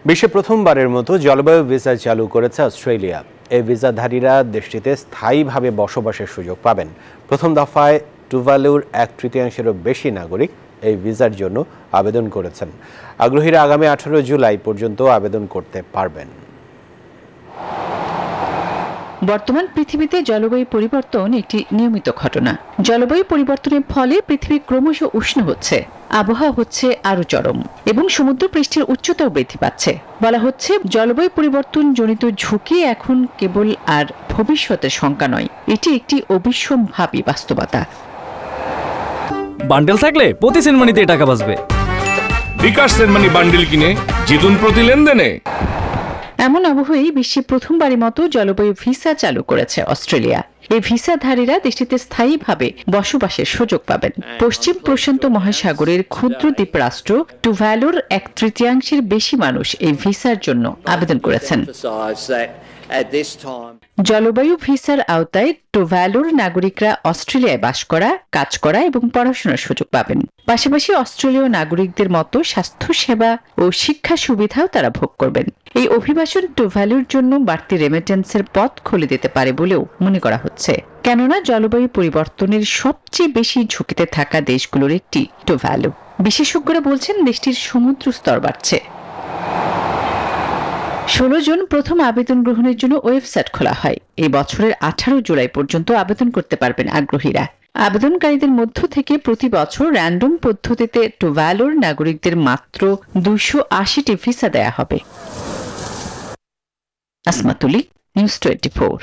বিশ্বে প্রথমবারের মতো জলবায়ু ভিসা চালু করেছে অস্ট্রেলিয়া। এই ভিসাধারীরা দেশটিতে স্থায়ীভাবে বসবাসের সুযোগ পাবেন। প্রথম দফায় টুভালুর 1/3-এরও বেশি নাগরিক এই ভিসার জন্য আবেদন করেছেন। আগ্রহীরা আগামী 18 জুলাই পর্যন্ত আবেদন করতে পারবেন। বর্তমান পৃথিবীতে জলবায়ু পরিবর্তন একটি নিয়মিত ঘটনা। জলবায়ু পরিবর্তনের ফলে পৃথিবী ক্রমশ উষ্ণ হচ্ছে, আবহাওয়া হচ্ছে আরো চরম এবং সমুদ্র পৃষ্ঠের উচ্চতাও বৃদ্ধি পাচ্ছে। বলা হচ্ছে জলবায়ু পরিবর্তন জনিত ঝুঁকি এখন কেবল আর ভবিষ্যতের শঙ্কা নয়, এটি একটি অবিসম্ভাবী বাস্তবতা। বান্ডেল থাকলে প্রতি সেনমানিতে টাকা বাঁচবে। বিকাশ সেনমানি বান্ডেল কিনে জিতুন প্রতি লেনদেনে। এমন আবহেই বিশ্বে প্রথমবারের মতো জলবায়ু ভিসা চালু করেছে অস্ট্রেলিয়া। এই ভিসাধারীরা দেশটিতে স্থায়ীভাবে বসবাসের সুযোগ পাবেন। পশ্চিম প্রশান্ত মহাসাগরের ক্ষুদ্র দ্বীপ রাষ্ট্র টুভালুর 1/3-এর বেশি মানুষ এই ভিসার জন্য আবেদন করেছেন। জলবায়ু ভিসার আওতায় টুভালুর নাগরিকরা অস্ট্রেলিয়ায় বাস করা, কাজ করা এবং পড়াশোনার সুযোগ পাবেন। পাশাপাশি অস্ট্রেলীয় নাগরিকদের মতো স্বাস্থ্যসেবা ও শিক্ষা সুবিধাও তারা ভোগ করবেন। এই অভিবাসন টুভালুর জন্য বাড়তি রেমিটেন্সের পথ খুলে দিতে পারে বলেও মনে করা হচ্ছে, কেননা জলবায়ু পরিবর্তনের সবচেয়ে বেশি ঝুঁকিতে থাকা দেশগুলোর একটি টুভালু। বিশেষজ্ঞরা বলছেন দেশটির সমুদ্র স্তর বাড়ছে। 16 জন প্রথম আবেদন গ্রহণের জন্য ওয়েবসাইট খোলা হয়। এই বছরের 18 জুলাই পর্যন্ত আবেদন করতে পারবেন আগ্রহীরা। আবেদনকারীদের মধ্য থেকে প্রতি বছর র্যান্ডম পদ্ধতিতে টুভালুর নাগরিকদের মাত্র 280টি ভিসা দেয়া হবে। আসমাতুলি, নিউজ 24।